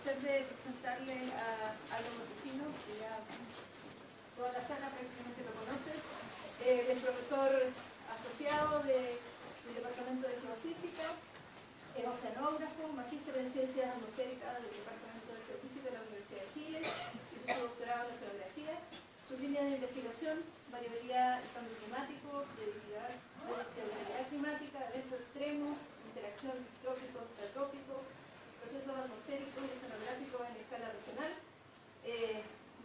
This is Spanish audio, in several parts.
placer de presentarles a Aldo Montesinos, que ya toda la sala prácticamente lo conoce. Es profesor asociado del Departamento de Geofísica, es oceanógrafo, magíster en Ciencias Atmosféricas del Departamento de Geofísica de la Universidad de Chile, hizo su doctorado en oceanografía. Su línea de investigación, variabilidad y cambio climático, predictibilidad climática, eventos extremos, interacción trópico-extratrópico, procesos atmosféricos y oceanográficos en escala regional.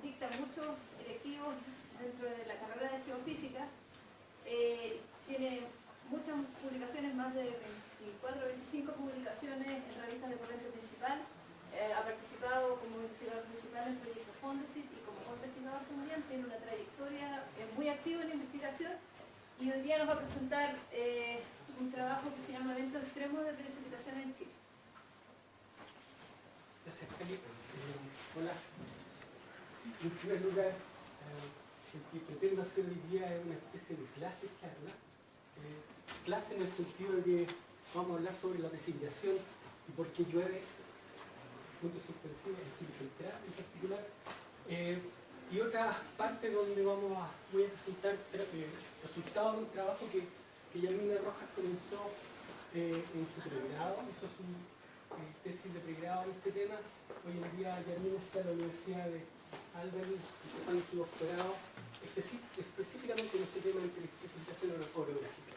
Dicta muchos electivos dentro de la carrera de geofísica. Tiene muchas publicaciones, más de 24 o 25 publicaciones en revistas de corriente principal. Ha participado como investigador principal en proyectos Fondesit y como co-investigador también. Tiene una trayectoria muy activa en la investigación y hoy día nos va a presentar un trabajo que se llama Eventos Extremos de Precipitación en Chile. Gracias, Felipe. Hola. En primer lugar, lo que pretendo hacer hoy día es una especie de clase-charla. Clase en el sentido de que vamos a hablar sobre la precipitación y por qué llueve, puntos suspensivos en Chile Central en particular, y otra parte donde voy a presentar resultados de un trabajo que Yasmina Rojas comenzó en su pregrado, hizo su tesis de pregrado en este tema. Hoy en día Yasmina está en la Universidad de Albany empezando su doctorado específicamente en este tema de precipitación orográfica.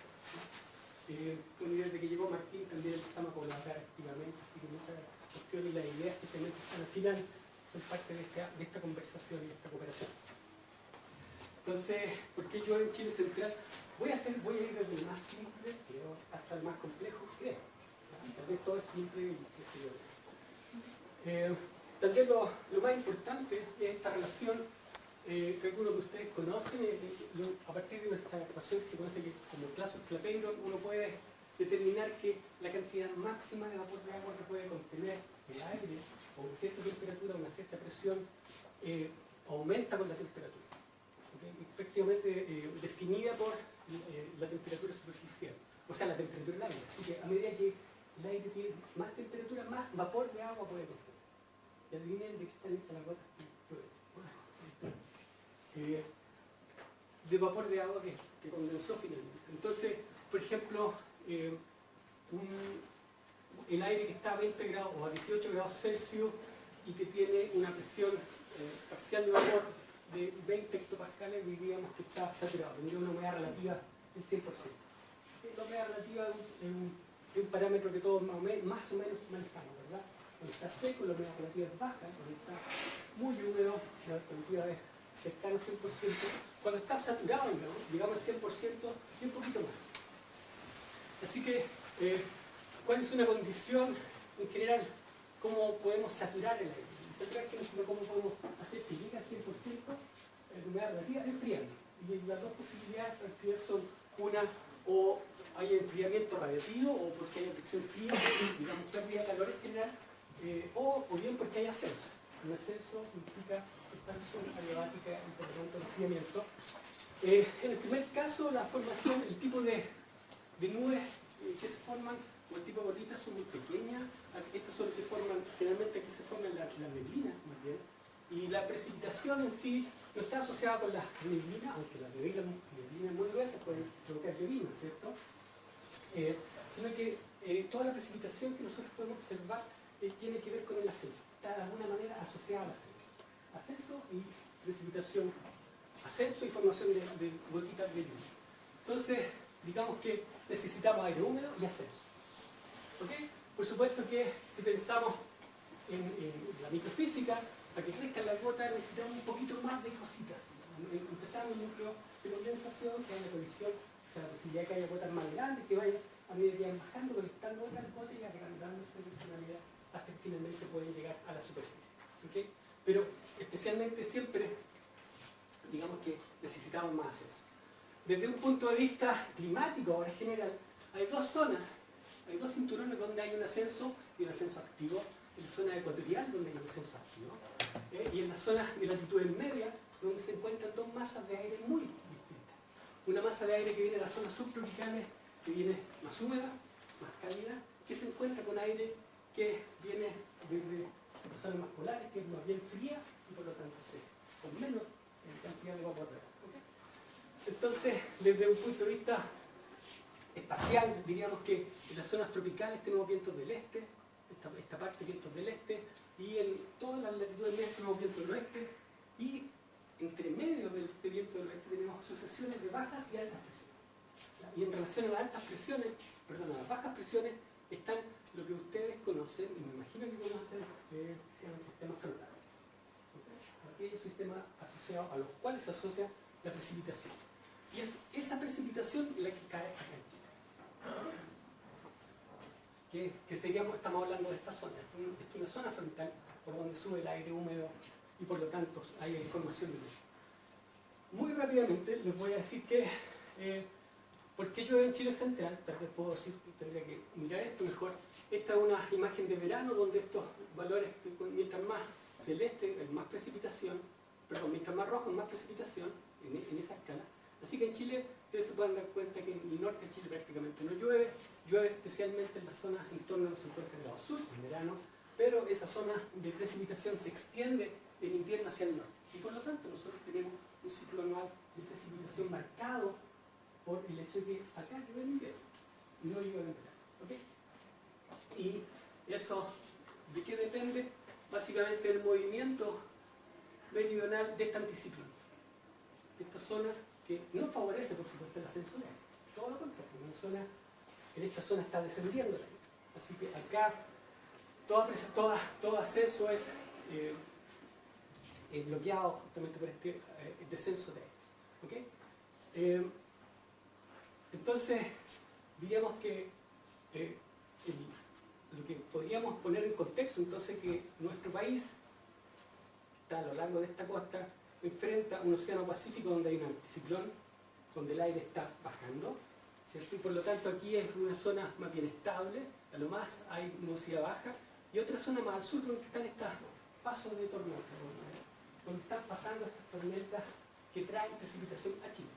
Desde que llegó Martín también empezamos a colaborar activamente, así que muchas cuestiones y las ideas que se meten al final son parte de esta conversación y de esta cooperación. Entonces, ¿por qué yo en Chile Central? Voy a ir desde el más simple, creo, hasta el más complejo, creo. Tal vez todo es simple y qué sé yo. También lo más importante es esta relación que algunos de ustedes conocen, a partir de nuestra ecuación que se conoce como Clapeyron, uno puede determinar que la cantidad máxima de vapor de agua que puede contener el aire a una cierta temperatura, a una cierta presión, aumenta con la temperatura. ¿Okay? Efectivamente definida por la temperatura superficial, o sea, la temperatura del aire. Así que a medida que el aire tiene más temperatura, más vapor de agua puede contener. Y adivinen de qué están hechas las gotas que llueven. De vapor de agua que condensó finalmente. Entonces, por ejemplo, el aire que está a 20 grados o a 18 grados Celsius y que tiene una presión parcial de vapor de 20 hectopascales, diríamos que está saturado, tendría una humedad relativa del 100%. La humedad relativa es un parámetro que todos más o menos manejamos, ¿verdad? Cuando está seco, la humedad relativa es baja, cuando está muy húmedo, la relativa es cercana al 100%, cuando está saturado, digamos al 100% y un poquito más. Así que, ¿cuál es una condición en general? ¿Cómo podemos saturar el aire? Saturar significa cómo podemos hacer que llegue al 100% la humedad relativa enfriando. Y las dos posibilidades para enfriar son una, o hay enfriamiento radiativo, o porque hay fricción fría, digamos pérdida de calor en general, o bien porque hay ascenso. Un ascenso implica expansión adiabática y por lo tanto enfriamiento. En el primer caso, la formación, el tipo de nubes que se forman, o el tipo de gotitas son muy pequeñas. Estas son las que forman, generalmente aquí se forman las neblinas, más bien. Y la precipitación en sí no está asociada con las neblinas, aunque las neblinas muy gruesas pueden provocar llovizna, ¿cierto? Sino que toda la precipitación que nosotros podemos observar tiene que ver con el ascenso. Está de alguna manera asociada al ascenso. Ascenso y precipitación, ascenso y formación de gotitas de lluvia. Entonces, digamos que necesitamos aire húmedo y ascenso. ¿Okay? Por supuesto que si pensamos en la microfísica, para que crezcan las gotas necesitamos un poquito más de cositas. Empezamos en el núcleo de condensación, que hay la colisión, o sea, la posibilidad de que haya gotas más grandes, que vayan a medida que vayan bajando, conectando otras gotas y agrandándose de esa manera hasta que finalmente pueden llegar a la superficie. ¿Okay? Pero especialmente siempre, digamos que necesitamos más ascenso. Desde un punto de vista climático, ahora en general, hay dos zonas, hay dos cinturones donde hay un ascenso y un ascenso activo. En la zona ecuatorial, donde hay un ascenso activo, y en la zona de latitudes medias, donde se encuentran dos masas de aire muy distintas. Una masa de aire que viene de las zonas subtropicales, que viene más húmeda, más cálida, que se encuentra con aire que viene desde las zonas más polares, que es más bien fría y por lo tanto seca, con menos cantidad de vapor de agua. ¿Okay? Entonces, desde un punto de vista espacial, diríamos que en las zonas tropicales tenemos vientos del este, esta parte vientos del este, y en todas las latitudes medias tenemos vientos del oeste, y entre medio de este viento del oeste tenemos sucesiones de bajas y altas presiones. Y en relación a las altas presiones, perdón, a las bajas presiones, están lo que ustedes conocen, y me imagino que conocen, que se llaman sistemas frontales. ¿Okay? Aquellos sistemas asociados a los cuales se asocia la precipitación. Y es esa precipitación la que cae acá en Chile. Que seríamos, estamos hablando de esta zona. Esto es una zona frontal por donde sube el aire húmedo y por lo tanto hay formación de lluvias. Muy rápidamente les voy a decir que ¿por qué llueve en Chile central? Tal vez puedo decir, tendría que mirar esto mejor. Esta es una imagen de verano donde estos valores, mientras más celeste, más precipitación, perdón, mientras más rojo, más precipitación en esa escala. Así que en Chile ustedes se pueden dar cuenta que en el norte de Chile prácticamente no llueve, llueve especialmente en las zonas en torno a los 50 grados sur en verano, pero esa zona de precipitación se extiende en invierno hacia el norte. Y por lo tanto nosotros tenemos un ciclo anual de precipitación marcado por el hecho de que acá llueve en invierno, no llueve en verano. ¿Okay? Y eso, ¿de qué depende? Básicamente del movimiento meridional de este anticiclón. Esta zona que no favorece, por supuesto, el ascenso de aire. Todo lo contrario, en esta zona está descendiendo el aire. Así que acá todo ascenso es bloqueado justamente por este descenso de aire. ¿Okay? Entonces, diríamos que lo que podríamos poner en contexto, entonces, que nuestro país está a lo largo de esta costa, enfrenta un océano Pacífico donde hay un anticiclón, donde el aire está bajando, ¿cierto? Y por lo tanto aquí es una zona más bien estable, a lo más hay nubosidad baja, y otra zona más al sur donde están estos pasos de tormenta, donde están pasando estas tormentas que traen precipitación a Chile.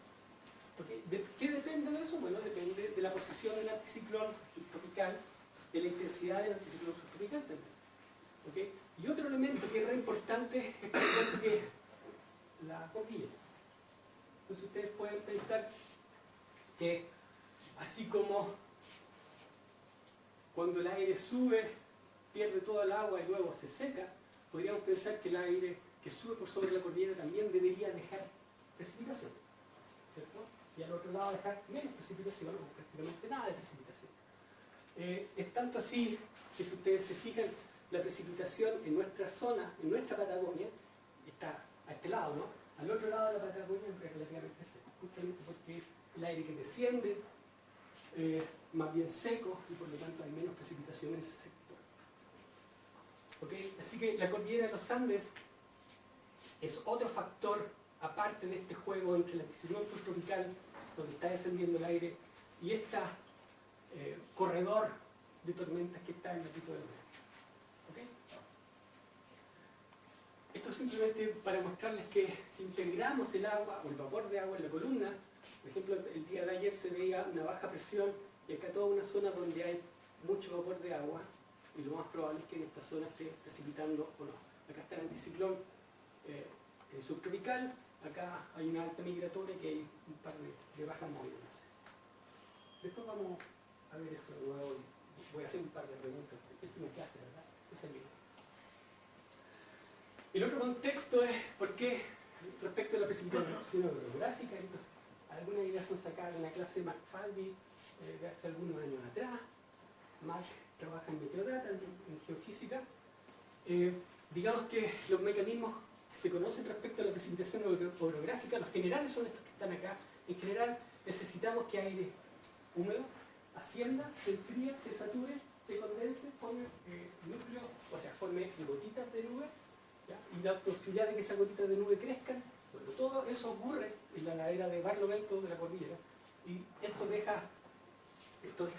¿Okay? ¿De qué depende de eso? Bueno, depende de la posición del anticiclón tropical, de la intensidad del anticiclón subtropical también. ¿Okay? Y otro elemento que es re importante es, por ejemplo, que la cordillera. Entonces ustedes pueden pensar que así como cuando el aire sube, pierde todo el agua y luego se seca, podríamos pensar que el aire que sube por sobre la cordillera también debería dejar precipitación, ¿cierto? Y al otro lado dejar menos precipitación o prácticamente nada de precipitación. Es tanto así que si ustedes se fijan, la precipitación en nuestra zona, en nuestra Patagonia, está a este lado, ¿no? Al otro lado de la Patagonia es relativamente seco, justamente porque es el aire que desciende, más bien seco, y por lo tanto hay menos precipitación en ese sector. ¿Okay? Así que la cordillera de los Andes es otro factor, aparte de este juego entre el anticiclón subtropical, donde está descendiendo el aire, y este corredor de tormentas que está en el tipo del mar. ¿Okay? Esto simplemente para mostrarles que si integramos el agua o el vapor de agua en la columna, por ejemplo, el día de ayer se veía una baja presión y acá toda una zona donde hay mucho vapor de agua, y lo más probable es que en esta zona esté precipitando o no. Acá está el anticiclón subtropical, acá hay una alta migratoria que hay un par de bajas moviéndose. Después vamos a ver eso de nuevo y voy a hacer un par de preguntas. Esta es una clase, ¿verdad? Esa es la idea. El otro contexto es por qué, respecto a la precipitación orográfica, algunas ideas son sacadas en la clase de Mark Falvey de hace algunos años atrás. Mark trabaja en Meteodata, en geofísica. Digamos que los mecanismos que se conocen respecto a la precipitación orográfica, los generales son estos que están acá. En general necesitamos que aire húmedo ascienda, se enfríe, se sature, se condense, forme núcleo, o sea, forme gotitas de nube, ¿ya? Y la posibilidad de que esas gotitas de nube crezcan. Bueno, todo eso ocurre en la ladera de Barlovento de la cordillera, y esto deja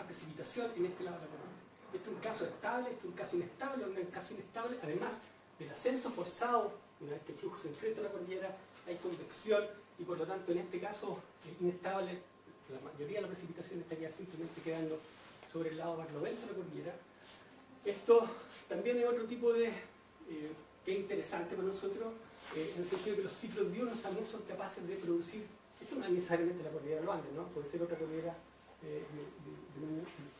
precipitación en este lado de la cordillera. Esto es un caso estable, esto es un caso inestable, un caso inestable, además del ascenso forzado. Una vez que el flujo se enfrenta a la cordillera, hay convección, y por lo tanto en este caso inestable, la mayoría de la precipitación estaría simplemente quedando sobre el lado barlovento de la cordillera. Esto también es otro tipo de que es interesante para nosotros, en el sentido de que los ciclos diurnos también son capaces de producir, esto no es necesariamente la cordillera de los Andes, ¿no? Puede ser otra cordillera de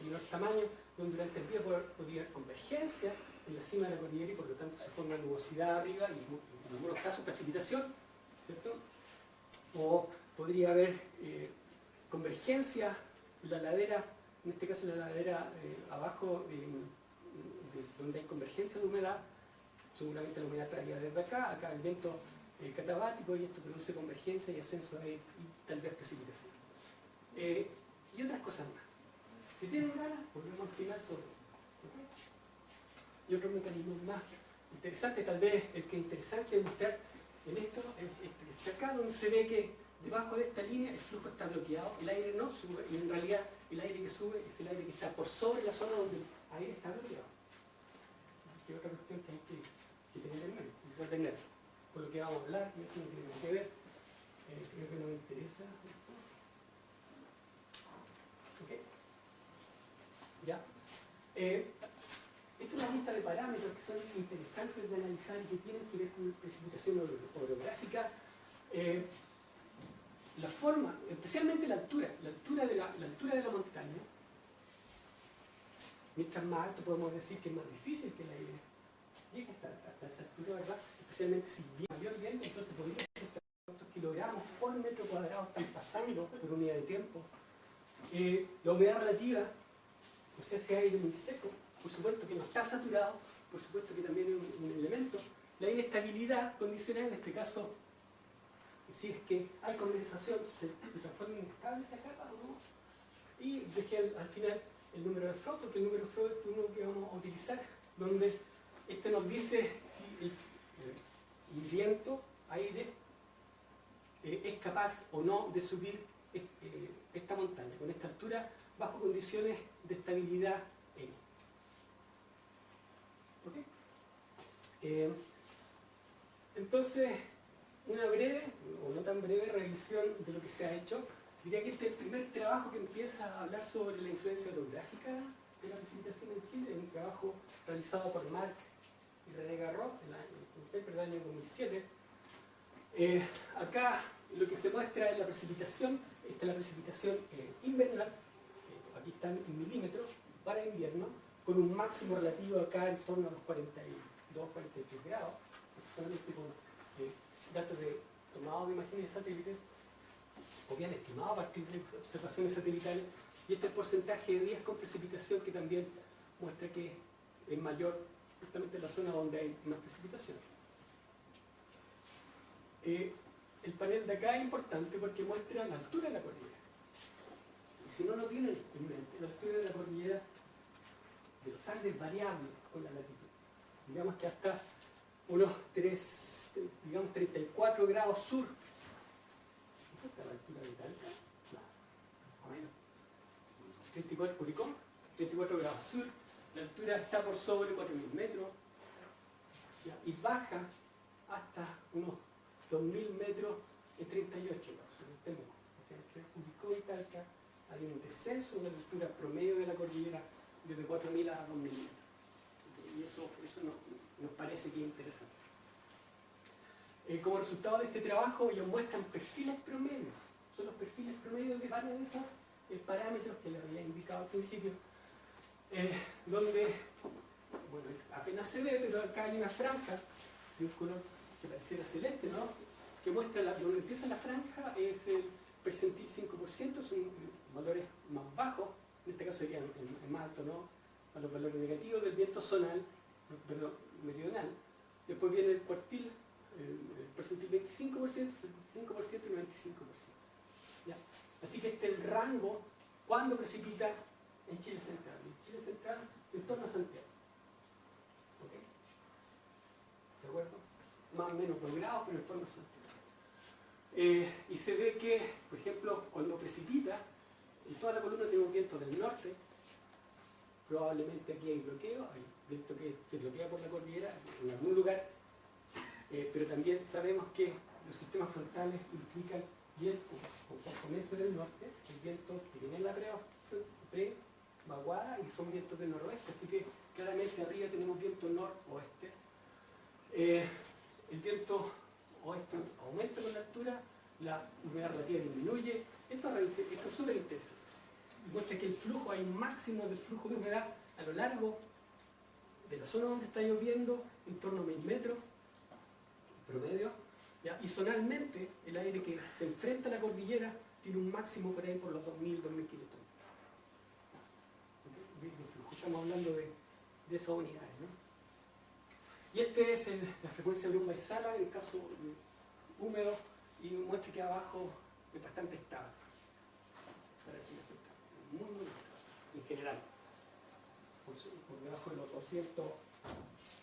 menor tamaño, donde durante el día podría haber convergencia en la cima de la cordillera y por lo tanto se forma nubosidad arriba y en algunos casos precipitación, ¿cierto? O podría haber convergencia en la ladera, en este caso en la ladera abajo donde hay convergencia de humedad, seguramente la humedad traería desde acá el viento catabático y esto produce convergencia y ascenso de aire y tal vez precipitación. Y otras cosas más. Si tienen ganas, podemos explicar sobre ¿okay? Y otros mecanismos más interesantes, tal vez el que es interesante mostrar en esto es acá donde se ve que debajo de esta línea el flujo está bloqueado, el aire no sube y en realidad el aire que sube es el aire que está por sobre la zona donde el aire está bloqueado. Que es otra cuestión que hay que tener en mente, retener. Por lo que vamos a hablar, que eso no tiene nada que ver, creo que nos interesa. ¿Okay? ¿Ya? Esta es una lista de parámetros que son interesantes de analizar y que tienen que ver con precipitación orográfica. La forma, especialmente la altura de la montaña, mientras más alto podemos decir que es más difícil que el aire llegue hasta esa altura, ¿verdad? Especialmente si viene mayor viento, entonces podría ser cuántos kilogramos por metro cuadrado están pasando por unidad de tiempo. La humedad relativa, o sea, ese aire muy seco, por supuesto que no está saturado, por supuesto que también es un elemento. La inestabilidad condicional, en este caso, si es que hay condensación, se transforma en inestable esa capa o no. Y dejé al final el número de Freud, porque el número de Freud es uno que vamos a utilizar, donde este nos dice si el viento, aire, es capaz o no de subir esta montaña con esta altura bajo condiciones de estabilidad N. ¿Okay? Entonces, una breve, o no tan breve, revisión de lo que se ha hecho. Diría que este es el primer trabajo que empieza a hablar sobre la influencia orográfica de la precipitación en Chile, un trabajo realizado por Marc y René Garrot en el paper del año 2007. Acá lo que se muestra es la precipitación, esta es la precipitación invernal, aquí están en milímetros, para invierno, con un máximo relativo acá en torno a los 42, 43 grados, solamente con datos tomados de imágenes de satélites, o bien estimados a partir de observaciones satelitales, y este porcentaje de días con precipitación que también muestra que es mayor justamente en la zona donde hay más precipitación. El panel de acá es importante porque muestra la altura de la cordillera. Y si no lo tienen en mente, la altura de la cordillera de los Andes es variable con la latitud. Digamos que hasta unos 34 grados sur. ¿Eso está a la altura de Talca? No. A menos. 34 Curicó, 34 grados sur. La altura está por sobre 4.000 metros. ¿Ya? Y baja hasta unos 2.000 metros en 38 grados sur. O sea, entre Curicó y Talca hay un descenso de la altura promedio de la cordillera desde 4.000 a 2.000 metros. Y eso nos parece que es interesante. Como resultado de este trabajo, ellos muestran perfiles promedios. Son los perfiles promedios de varios de esos parámetros que les había indicado al principio, donde, bueno, apenas se ve, pero acá hay una franja de un color que pareciera celeste, ¿no? Que muestra donde empieza la franja es el percentil 5%, son valores más bajos, en este caso serían el más alto, ¿no? A los valores negativos del viento zonal, perdón, meridional. Después viene el cuartil, el percentil 25%, 75% y 95%. ¿Ya? Así que este es el rango cuando precipita en Chile Central. En Chile Central, en torno a Santiago. ¿Ok? ¿De acuerdo? Más o menos 2 grados, pero en torno a Santiago. Y se ve que, por ejemplo, cuando precipita, en toda la columna tenemos vientos del norte. Probablemente aquí hay bloqueo, hay viento que se bloquea por la cordillera en algún lugar, pero también sabemos que los sistemas frontales implican viento con componente del norte, el viento que viene en la pre-vaguada y son vientos del noroeste, así que claramente arriba tenemos viento noroeste El viento o aumenta con la altura, la humedad relativa disminuye. Esto es súper interesante. Muestra que el flujo, hay un máximo del flujo de humedad a lo largo de la zona donde está lloviendo, en torno a 1000 metros promedio, ¿ya? Y zonalmente el aire que se enfrenta a la cordillera tiene un máximo por ahí por los 2000, 2500 de flujo. Estamos hablando de esas unidades, ¿no? Y este es la frecuencia de Brumba y Sala en el caso húmedo, y muestra que abajo es bastante estable para Chile Central, muy estable en general, por debajo de los 200,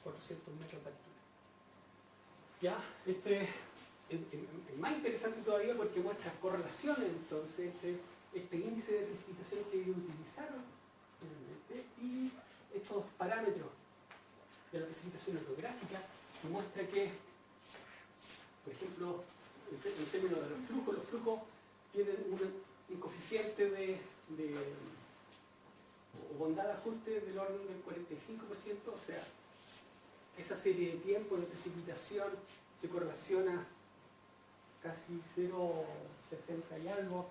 400 metros de altura. Ya, este es más interesante todavía porque muestra correlaciones, entonces, este índice de precipitación que ellos utilizaron y estos parámetros de la precipitación hidrográfica que muestra que, por ejemplo, en términos de los flujos tienen un coeficiente o bondad de ajuste del orden del 45%, o sea, esa serie de tiempo de precipitación se correlaciona casi 0,60 y algo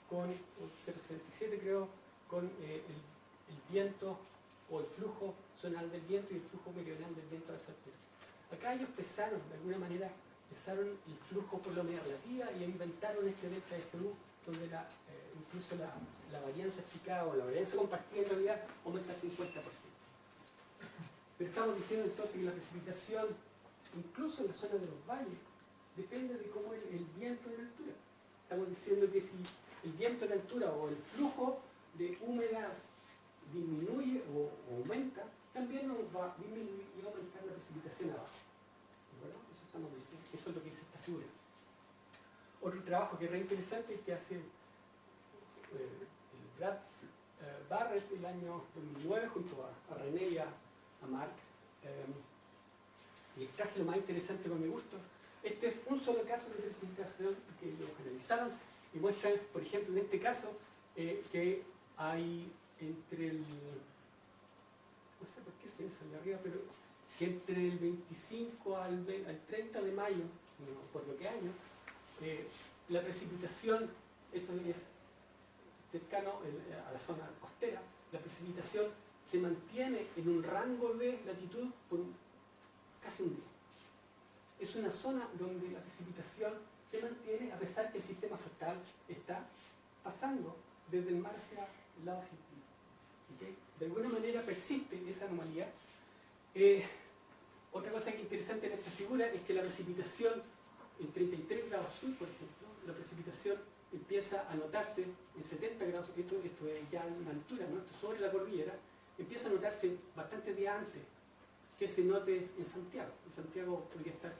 con 0,67 creo, con el viento o el flujo zonal del viento y el flujo meridional del viento a esa altura. Acá ellos pesaron, de alguna manera, pesaron el flujo por la humedad relativa y inventaron este delta FU, donde incluso la varianza explicada o la varianza compartida en realidad aumenta al 50%. Pero estamos diciendo entonces que la precipitación, incluso en la zona de los valles, depende de cómo el viento en altura. Estamos diciendo que si el viento en altura o el flujo de humedad disminuye o aumenta, también nos va a disminuir y aumentar la precipitación abajo. ¿Verdad? Eso estamos diciendo, eso es lo que dice esta figura. Otro trabajo que es re interesante es que hace el Brad Barrett el año 2009 junto a René y a Mark. Y traje lo más interesante con mi gusto. Este es un solo caso de precipitación que ellos analizaron y muestran, por ejemplo, en este caso, que hay entre el, no sé por qué se sale arriba, pero que entre el 25 al 30 de mayo, no recuerdo qué año, la precipitación, esto es cercano a la zona costera, la precipitación se mantiene en un rango de latitud por casi un día. Es una zona donde la precipitación se mantiene a pesar que el sistema frontal está pasando desde el mar hacia el lado argentino. ¿Okay? De alguna manera persiste esa anomalía. Otra cosa que es interesante en esta figura es que la precipitación en 33 grados sur, por ejemplo, la precipitación empieza a notarse en 70 grados, esto es ya en altura, ¿no? Esto sobre la cordillera, empieza a notarse bastantes días antes que se note en Santiago. En Santiago podría estar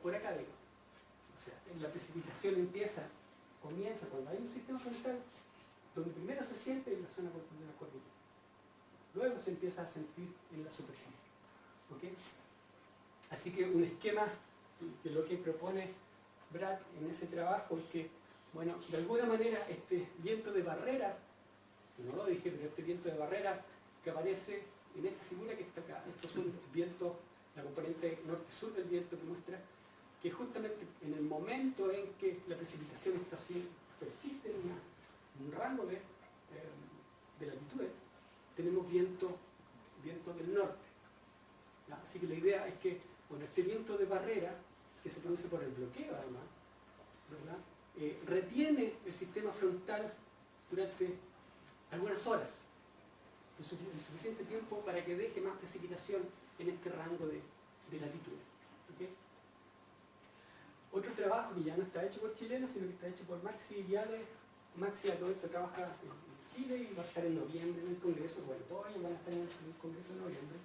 por acá, digo. O sea, la precipitación comienza cuando hay un sistema frontal, donde primero se siente en la zona de la cordillera. Luego se empieza a sentir en la superficie. ¿Okay? Así que un esquema de lo que propone Brad en ese trabajo es que, bueno, de alguna manera este viento de barrera, no lo dije, pero este viento de barrera que aparece en esta figura que está acá, estos son vientos, la componente norte-sur del viento que muestra que justamente en el momento en que la precipitación persiste en un rango de latitudes, tenemos viento del norte. ¿Ya? Así que la idea es que, bueno, este viento de barrera, que se produce por el bloqueo además, ¿verdad? Retiene el sistema frontal durante algunas horas, el suficiente tiempo para que deje más precipitación en este rango de latitud. ¿Okay? Otro trabajo que ya no está hecho por chilenos, sino que está hecho por Maxi Viale. Maxi a todo esto trabaja en Chile y va a estar en noviembre en el Congreso, bueno, todos ellos van a estar en el Congreso en noviembre.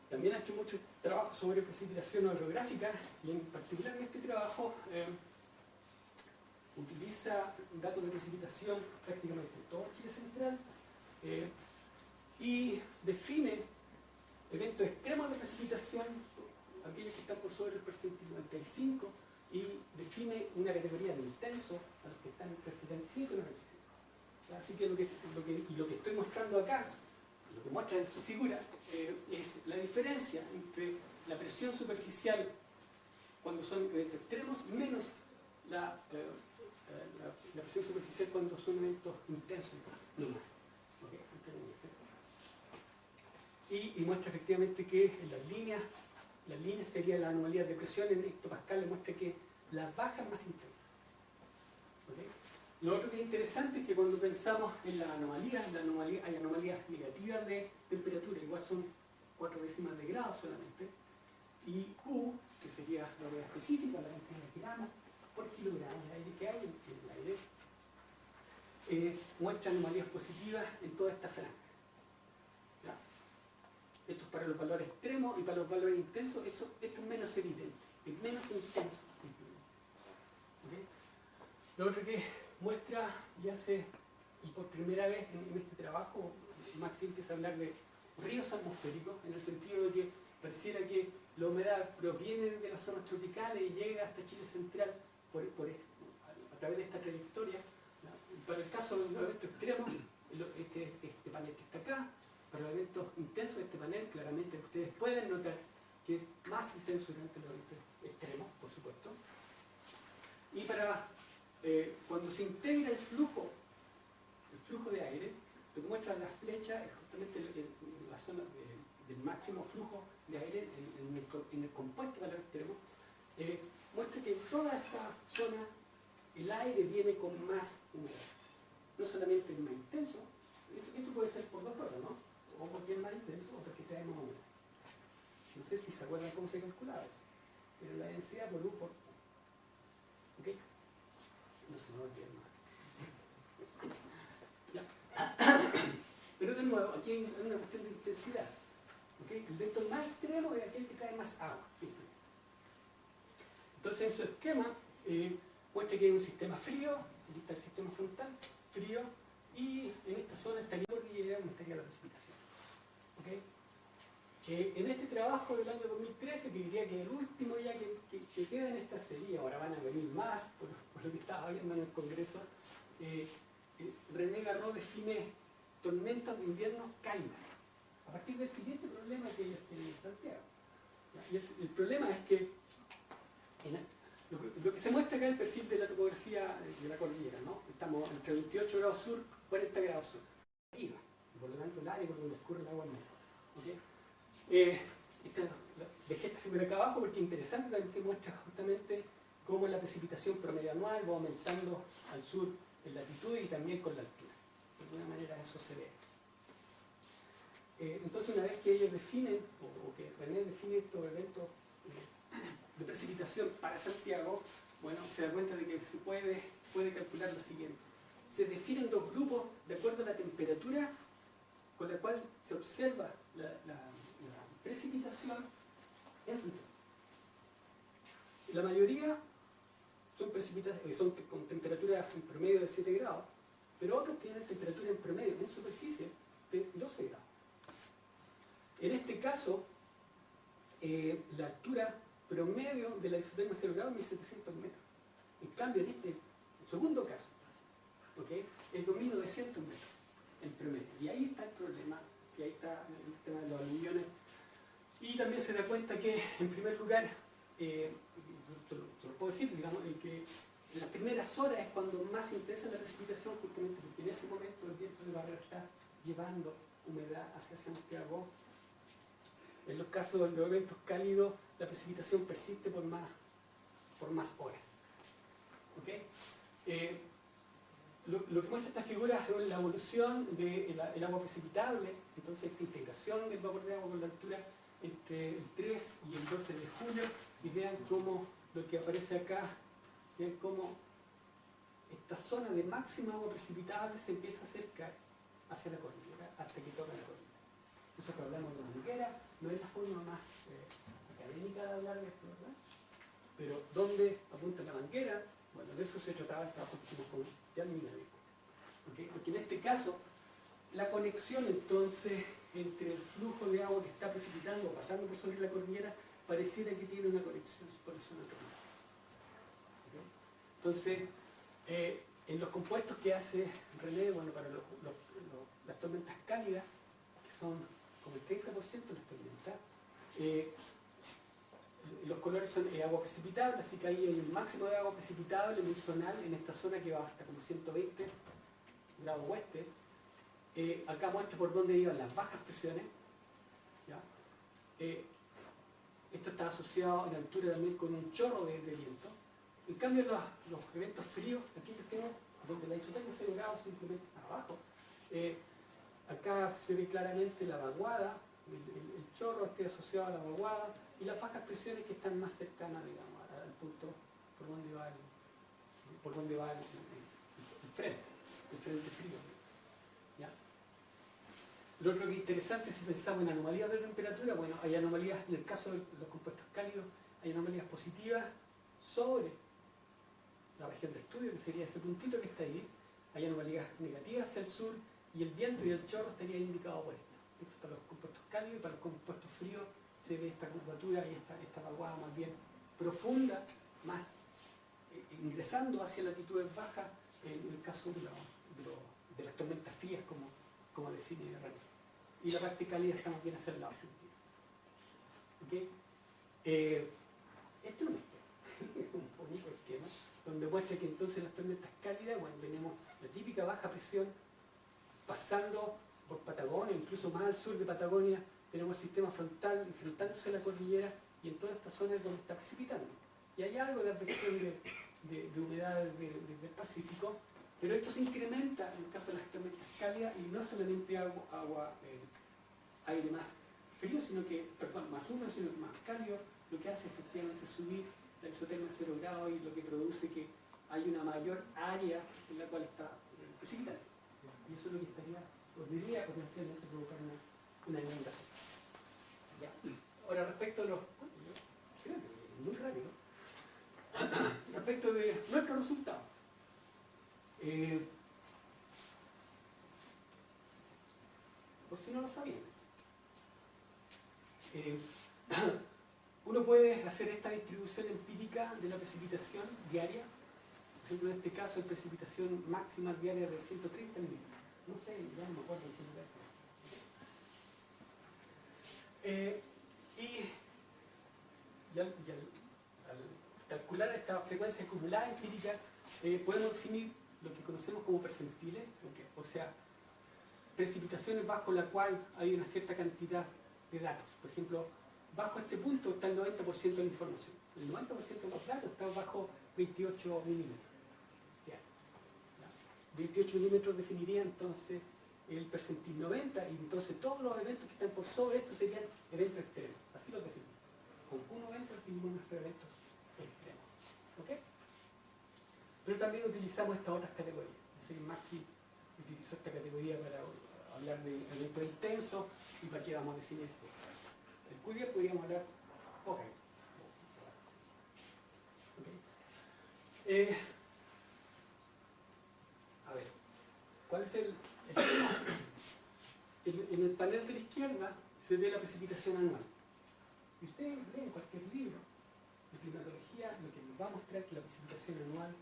También ha hecho mucho trabajo sobre precipitación orográfica y en particular en este trabajo utiliza datos de precipitación prácticamente en todo Chile central y define eventos extremos de precipitación, aquellos que están por sobre el percentil 95, y define una categoría de intenso a los que están entre el 75 y el 95. Así que lo que estoy mostrando acá, lo que muestra en su figura es la diferencia entre la presión superficial cuando son eventos extremos menos la presión superficial cuando son eventos intensos, no más. ¿Okay? Y muestra efectivamente que en las líneas sería la anomalía de presión en hectopascal, muestra que las bajas más intensas. ¿Okay? Lo otro que es interesante es que cuando pensamos en las anomalías, hay anomalías negativas de temperatura, igual son 4 décimas de grado solamente, y Q, que sería la unidad específica, la cantidad de gramos por kilogramo de aire que hay en el aire, muestra anomalías positivas en toda esta franja. ¿Ya? Esto es para los valores extremos, y para los valores intensos esto es menos evidente, es menos intenso. ¿Okay? Lo otro que muestra, y por primera vez en este trabajo, Maxi empieza a hablar de ríos atmosféricos, en el sentido de que pareciera que la humedad proviene de las zonas tropicales y llega hasta Chile central a través de esta trayectoria. Para el caso de los eventos extremos, este panel que está acá, para los eventos intensos, este panel claramente ustedes pueden notar que es más intenso durante los eventos extremos, por supuesto. Y para cuando se integra el flujo de aire, lo que muestra la flecha es justamente la zona del máximo flujo de aire en el compuesto valor extremo, muestra que en toda esta zona el aire viene con más humedad. No solamente el más intenso, esto puede ser por dos cosas, ¿no? O porque es más intenso o porque trae más humedad. No sé si se acuerdan cómo se calculaba eso, pero la densidad por U por U. ¿Ok? No se me va a olvidar más. Pero de nuevo, aquí hay una cuestión de intensidad. ¿Okay? El vector más extremo es aquel que trae más agua. ¿Sí? Entonces, en su esquema, muestra que hay un sistema frío, aquí está el sistema frontal, frío, y en esta zona estaría la cordillera, donde estaría la precipitación. ¿Okay? En este trabajo del año 2013, que diría que el último ya que queda en esta serie, ahora van a venir más, por lo que estaba viendo en el Congreso, René Garreau define tormentas de invierno cálidas, a partir del siguiente problema que ellos tienen en Santiago. Y el problema es que lo que se muestra acá es el perfil de la topografía de la cordillera, ¿no? Estamos entre 28 grados sur, 40 grados sur, arriba, y por lo tanto el área por donde escurre el agua menos. ¿Okay? Dejé esta figura acá abajo porque es interesante, también se muestra justamente cómo la precipitación promedio anual va aumentando al sur en latitud y también con la altura. De alguna manera eso se ve. Entonces, una vez que ellos definen, o que René define estos eventos de precipitación para Santiago, bueno, se da cuenta de que se puede calcular lo siguiente. Se definen dos grupos de acuerdo a la temperatura con la cual se observa la precipitación en Santiago. La mayoría son con temperatura en promedio de 7 grados, pero otros tienen temperatura en promedio en superficie de 12 grados. En este caso, la altura promedio de la isotermia 0 grados es 1700 metros. En cambio, en este segundo caso, ¿okay? Es 2900 metros en promedio. Y ahí está el problema, y ahí está el tema de los aluviones. Y también se da cuenta que, en primer lugar, te lo puedo decir, digamos, que en las primeras horas es cuando más intensa la precipitación, justamente porque en ese momento el viento de barrera está llevando humedad hacia Santiago. En los casos de los eventos cálidos, la precipitación persiste por más horas. ¿Okay? Lo que muestra esta figura es la evolución del agua precipitable, entonces esta integración del vapor de agua con la altura entre el 3 y el 12 de julio, y vean cómo lo que aparece acá, vean cómo esta zona de máxima agua precipitable se empieza a acercar hacia la cordillera hasta que toca la cordillera. Nosotros hablamos de manguera, no es la forma más académica de hablar de esto, ¿verdad? Pero ¿dónde apunta la manguera? Bueno, de eso se trataba el trabajo que hicimos con Jan Milavec. ¿Okay? Porque en este caso, la conexión entonces entre el flujo de agua que está precipitando o pasando por sobre la cordillera pareciera que tiene una conexión por la zona tropical. ¿Okay? Entonces, en los compuestos que hace René, bueno, para las tormentas cálidas, que son como el 30% de las tormentas. Los colores son agua precipitable, así que ahí hay un máximo de agua precipitable muy zonal en esta zona que va hasta como 120 grados oeste. Acá muestro por dónde iban las bajas presiones. ¿Ya? Esto está asociado en altura también con un chorro de viento. En cambio, los eventos fríos, aquí tenemos donde la isotermia es 0 grados simplemente abajo. Acá se ve claramente la vaguada, el chorro esté asociado a la vaguada y las bajas presiones que están más cercanas, digamos, al punto por donde va el frente frío. ¿Ya? Lo otro que es interesante, si pensamos en anomalías de temperatura, bueno, hay anomalías, en el caso de los compuestos cálidos, hay anomalías positivas sobre la región de estudio, que sería ese puntito que está ahí. Hay anomalías negativas hacia el sur y el viento y el chorro estaría indicado por esto. Esto para los compuestos cálidos y para los compuestos fríos se ve esta curvatura y esta vaguada más bien profunda, más ingresando hacia latitudes bajas en el caso de las tormentas frías como define Rani. Y la parte cálida está más bien hacia el lado argentino. ¿Okay? Este es un bonito esquema donde muestra que entonces las tormentas cálidas, bueno, tenemos la típica baja presión pasando por Patagonia, incluso más al sur de Patagonia, tenemos el sistema frontal enfrentándose a la cordillera y en toda esta zona es donde está precipitando. Y hay algo de advección de humedad del Pacífico, pero esto se incrementa en el caso de las tormentas cálidas y no solamente aire más frío, más húmedo, sino que más cálido, lo que hace efectivamente subir la isotermia a 0 grados y lo que produce que hay una mayor área en la cual está precipitando. Y eso es lo que podría potencialmente provocar una inundación. ¿Ya? Ahora, respecto a los... muy rápido. Respecto de nuestros resultados. Por si no lo sabían. Uno puede hacer esta distribución empírica de la precipitación diaria. Por ejemplo, en este caso, hay precipitación máxima diaria de 130 milímetros. No sé, ya no me acuerdo en qué lugar y al calcular esta frecuencia acumulada empírica, podemos definir lo que conocemos como percentiles, o sea, precipitaciones bajo la cual hay una cierta cantidad de datos. Por ejemplo, bajo este punto está el 90% de la información. El 90% de los datos está bajo 28 milímetros. 28 milímetros definiría entonces el percentil 90 y entonces todos los eventos que están por sobre esto serían eventos extremos. Así los definimos. Con un evento definimos nuestros eventos extremos. ¿Ok? Pero también utilizamos estas otras categorías. Es decir, Maxi utilizó esta categoría para hablar de eventos intensos y para qué vamos a definir esto. El Q10 podríamos hablar. Ok. A ver, ¿cuál es el tema? En el panel de la izquierda se ve la precipitación anual. Y ustedes leen cualquier libro de climatología, lo que nos va a mostrar es que la precipitación anual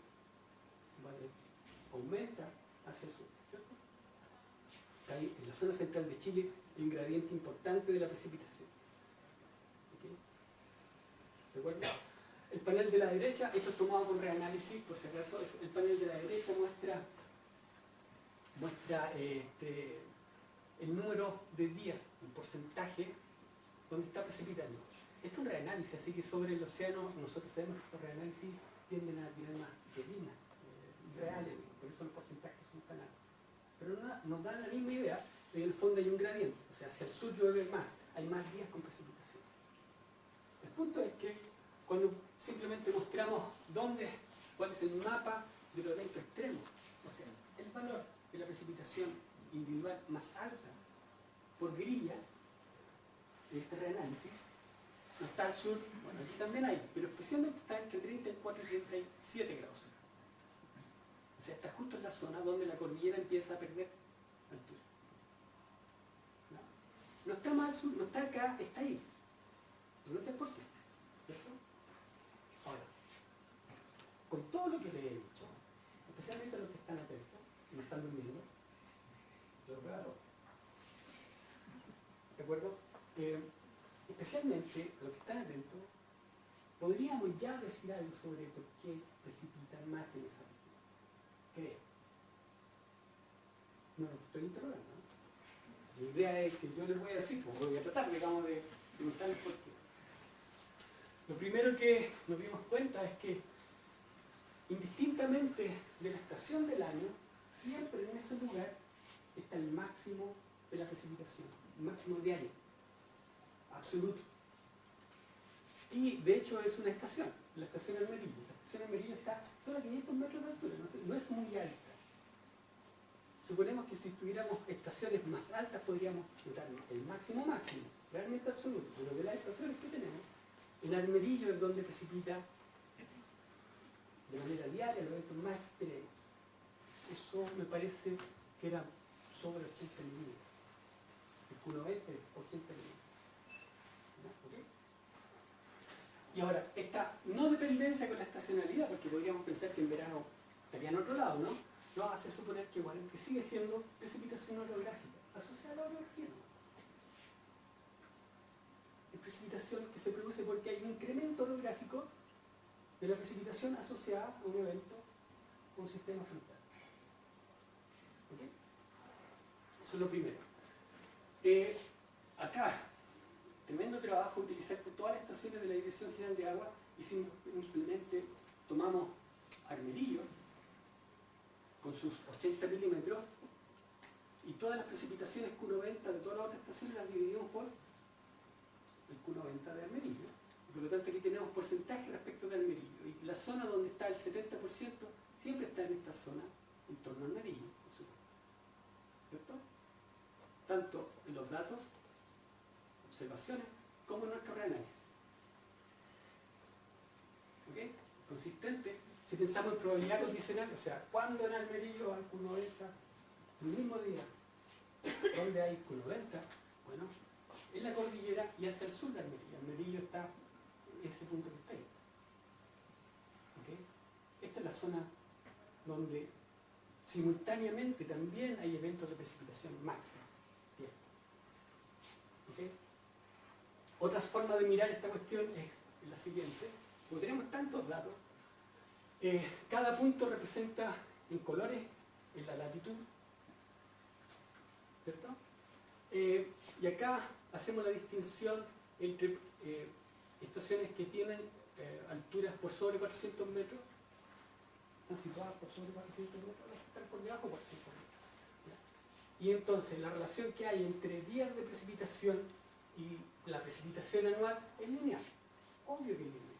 aumenta hacia el sur, ¿cierto? Está ahí, en la zona central de Chile, hay un gradiente importante de la precipitación. ¿Okay? ¿De acuerdo? El panel de la derecha, esto es tomado con reanálisis, por si acaso, el panel de la derecha muestra el número de días, el porcentaje donde está precipitando. Esto es un reanálisis, así que sobre el océano nosotros sabemos que estos reanálisis tienden a tener más rutina, reales, por eso los porcentajes son tan altos. Pero nos dan la misma idea de que en el fondo hay un gradiente, o sea, hacia el sur llueve más, hay más días con precipitación. El punto es que cuando simplemente mostramos cuál es el mapa de los eventos extremos, o sea, el valor de la precipitación individual más alta por grilla de este reanálisis, no está al sur, bueno, aquí también hay, pero especialmente está entre 34 y 37 grados. O sea, está justo en la zona donde la cordillera empieza a perder altura. No está más al sur, no está acá, está ahí. No sé por qué, ¿cierto? Ahora, con todo lo que les he dicho, especialmente los que están atentos, que no están durmiendo, yo lo veo. especialmente a los que están atentos, podríamos ya decir algo sobre por qué precipitan más en esa región. Creo. No lo estoy interrogando, ¿no? La idea es que yo les voy a decir, pues voy a tratar, digamos, de preguntarles por qué. Lo primero que nos dimos cuenta es que, indistintamente de la estación del año, siempre en ese lugar está el máximo de la precipitación, el máximo diario, absoluto. Y de hecho es una estación, la estación Almerillo. La estación Almerillo está solo a 500 metros de altura, no es muy alta. Suponemos que si tuviéramos estaciones más altas podríamos notar el máximo, realmente absoluto, pero de las estaciones que tenemos, en Almerillo es donde precipita de manera diaria los eventos más extremos. Eso me parece que era sobre 80 milímetros. El Q90 es 80 milímetros. ¿Okay? Y ahora, esta no dependencia con la estacionalidad, porque podríamos pensar que en verano estaría en otro lado, ¿no? Nos hace suponer que, bueno, que sigue siendo precipitación orográfica, asociada a la orografía, ¿no? Es precipitación que se produce porque hay un incremento orográfico de la precipitación asociada a un evento con un sistema frontal. ¿Okay? Eso es lo primero. Acá, tremendo trabajo utilizar todas las estaciones de la Dirección General de Agua y simplemente tomamos Armerillo con sus 80 milímetros y todas las precipitaciones Q90 de todas las otras estaciones las dividimos por el Q90 de Armerillo. Por lo tanto, aquí tenemos porcentaje respecto de Almerillo. Y la zona donde está el 70% siempre está en esta zona, en torno a Almerillo, por supuesto. ¿Cierto? Tanto en los datos, observaciones, como en nuestro reanálisis. ¿Ok? Consistente. Si pensamos en probabilidad condicional, o sea, ¿cuándo en Almerillo hay Q90? El mismo día. ¿Dónde hay Q90? Bueno, en la cordillera y hacia el sur de Almerillo. Almerillo está en ese punto que está ahí. ¿Okay? Esta es la zona donde simultáneamente también hay eventos de precipitación máxima. Bien. ¿Okay? Otra forma de mirar esta cuestión es la siguiente. Como tenemos tantos datos, cada punto representa en colores en la latitud, ¿cierto? Y acá hacemos la distinción entre estaciones que tienen alturas por sobre 400 metros, están situadas por sobre 400 metros, están por debajo de 400 metros. ¿Ya? Y entonces la relación que hay entre días de precipitación y la precipitación anual es lineal, obvio que es lineal.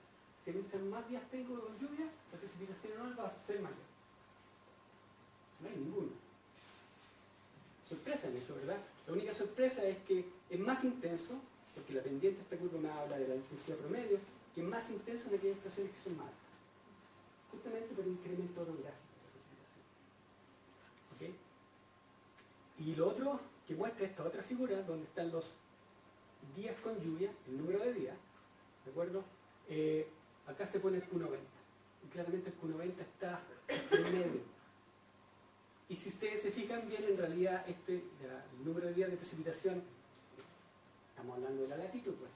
Si mientras más días tengo con lluvia, la precipitación anual va a ser mayor. No hay ninguna sorpresa en eso, ¿verdad? La única sorpresa es que es más intenso, porque la pendiente de esta curva me habla de la intensidad promedio, que es más intenso en aquellas estaciones que son más altas. Justamente por el incremento orográfico de la precipitación. ¿Okay? Y lo otro que muestra esta otra figura, donde están los días con lluvia, el número de días, ¿de acuerdo? Acá se pone el Q90. Y claramente el Q90 está en medio. Y si ustedes se fijan bien, en realidad el número de días de precipitación, estamos hablando de la latitud, pues,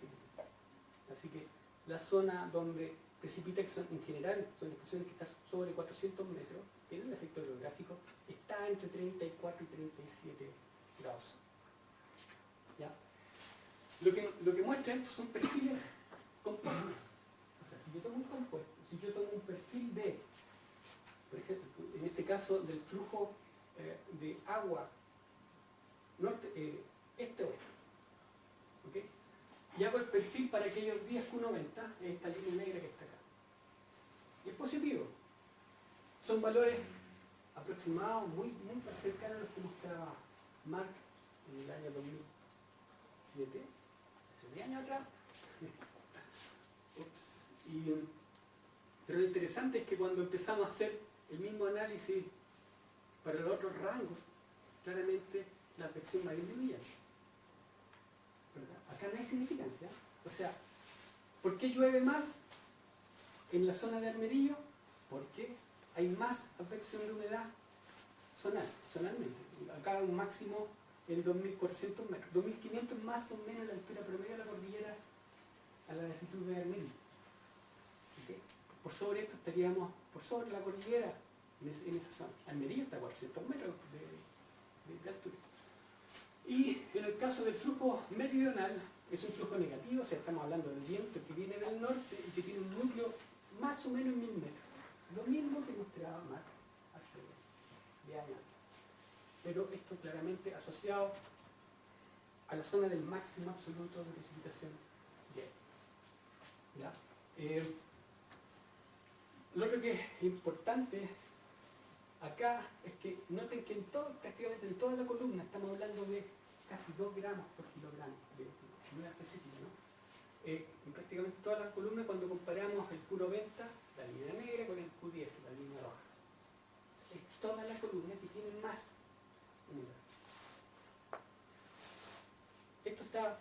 así que la zona donde precipita, que son, en general son estaciones que están sobre 400 metros, tienen el efecto orográfico, está entre 34 y 37 grados. ¿Ya? Lo que muestra esto son perfiles compuestos. O sea, si yo tomo un compuesto, si yo tomo un perfil de, por ejemplo, en este caso del flujo de agua este-oeste, ¿okay? Y hago el perfil para aquellos días Q90, es esta línea negra que está acá. Y es positivo. Son valores aproximados, muy cercanos a los que mostraba Mark en el año 2007, hace 10 años atrás. Pero lo interesante es que cuando empezamos a hacer el mismo análisis para los otros rangos, claramente la advección va a disminuir. Acá no hay significancia. O sea, ¿por qué llueve más en la zona de Almerillo? Porque hay más advección de humedad zonalmente. Acá hay un máximo en 2.400 metros. 2.500 más o menos la altura promedio de la cordillera a la latitud de Almería. ¿Okay? Por sobre esto estaríamos por sobre la cordillera en esa zona. Almería está a 400 metros de altura. Y en el caso del flujo meridional, es un flujo negativo, o sea, estamos hablando del viento que viene del norte y que tiene un núcleo más o menos en 1.000 metros. Lo mismo que mostraba Marc hace 10 años. Pero esto claramente asociado a la zona del máximo absoluto de precipitación diaria. ¿Ya? Lo otro que es importante acá es que noten que prácticamente en toda la columna estamos hablando de casi 2 gramos por kilogramo de humedad específica, ¿no? En prácticamente toda la columna, cuando comparamos el puro venta, la línea negra, con el Q10, la línea roja. Es toda la columna que tiene más humedad. Esto está,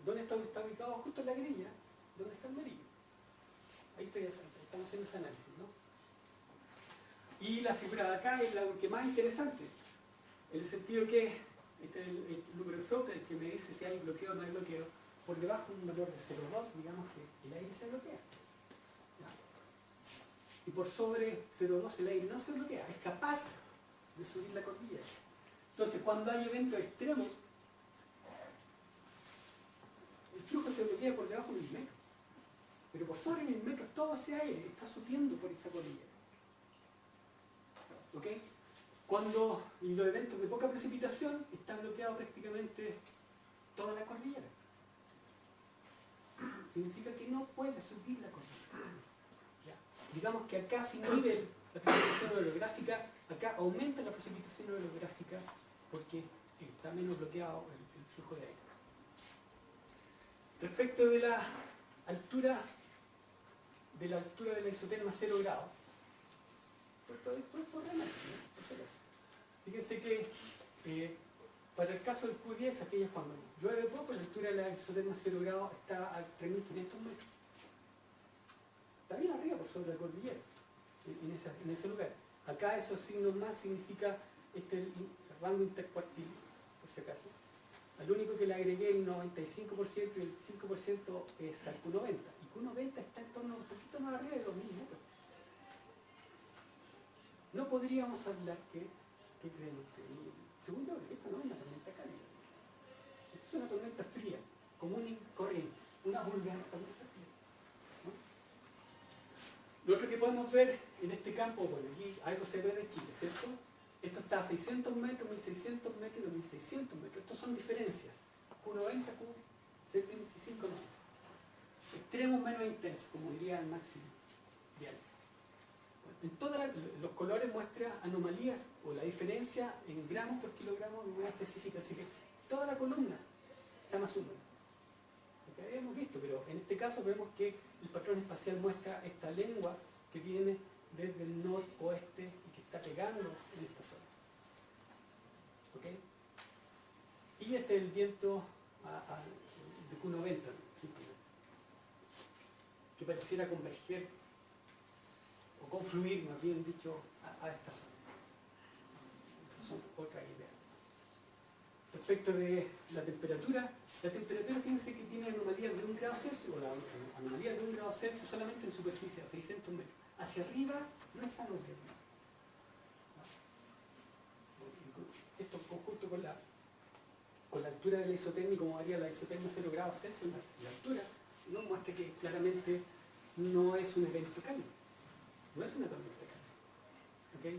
¿dónde está ubicado? Justo en la grilla, ¿dónde está el amarillo? Ahí estamos haciendo ese análisis, ¿no? Y la figura de acá es la que más interesante, en el sentido que este es el número de float, el que me dice si hay bloqueo o no hay bloqueo. Por debajo de un valor de 0,2, digamos que el aire se bloquea. ¿Ya? Y por sobre 0,2 el aire no se bloquea, es capaz de subir la cordillera. Entonces, cuando hay eventos extremos, el flujo se bloquea por debajo de 1.000 metros. Pero por sobre 1.000 metros todo ese aire está subiendo por esa cordillera. ¿Ok? Cuando en los eventos de poca precipitación está bloqueado prácticamente toda la cordillera. Significa que no puede subir la cordillera. ¿Ya? Digamos que acá se inhibe la precipitación orográfica, acá aumenta la precipitación orográfica porque está menos bloqueado el flujo de aire. Respecto de la altura de la isoterma 0 grados, esto realmente, ¿no? Fíjense que para el caso del Q10, aquellas cuando llueve poco, la altura de la isoterma 0 grados está a 3.500 metros. Está bien arriba por sobre la cordillera, en ese lugar. Acá esos signos más significa el rango intercuartil, por si acaso. Al único que le agregué el 95% y el 5% es al Q90. Y Q90 está en torno a un poquito más arriba de 2.000 metros. No podríamos hablar ¿qué creen ustedes? Según yo, esta no es una tormenta cálida. Esta es una tormenta fría, común y corriente. Una vulgar tormenta fría. ¿No? Lo otro que podemos ver en este campo, bueno, aquí algo se ve de Chile, ¿cierto? Esto está a 600 metros, 1.600 metros y 2.600 metros. Estos son diferencias. Q90, Q75 no. Extremos menos intensos, como diría el máximo diario. En todos los colores muestra anomalías o la diferencia en gramos por kilogramo de humedad específica. Así que toda la columna está más húmeda. Lo que habíamos visto, pero en este caso vemos que el patrón espacial muestra esta lengua que viene desde el noroeste y que está pegando en esta zona. ¿Okay? Y este es el viento de Q90, simplemente, que pareciera converger o confluir, más bien dicho, a esta zona. Estas son otras ideas. Respecto de la temperatura, fíjense que tiene anomalías de 1 grado Celsius, o la anomalía de 1 grado Celsius solamente en superficie, a 600 metros. Hacia arriba no es tan obvio. Esto en conjunto con la altura de la isotermia, y como haría la isotermia 0 grados Celsius, la altura, ¿no? Muestra que claramente no es un evento cálido. No es una tormenta cálida.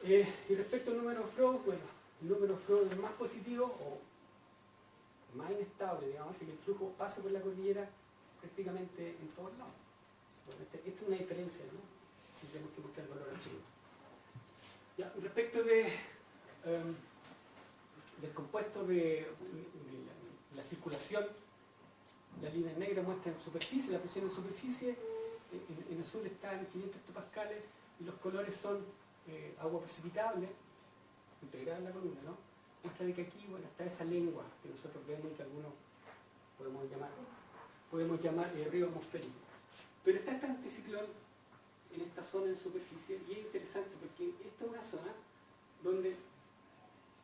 ¿Okay? Y respecto al número Frost, bueno, el número Frost es más positivo o más inestable, digamos, así que el flujo pasa por la cordillera prácticamente en todos lados. Esta es una diferencia, ¿no? Si tenemos que mostrar el valor absoluto. Ya, respecto del compuesto de la circulación, las líneas negras muestran superficie, la presión en superficie, en azul está en 500 hectopascales y los colores son agua precipitable, integrada en la columna, ¿no? Muestra de que aquí, bueno, está esa lengua que nosotros vemos y que algunos podemos llamar río atmosférico. Pero está este anticiclón en esta zona en superficie y es interesante porque esta es una zona donde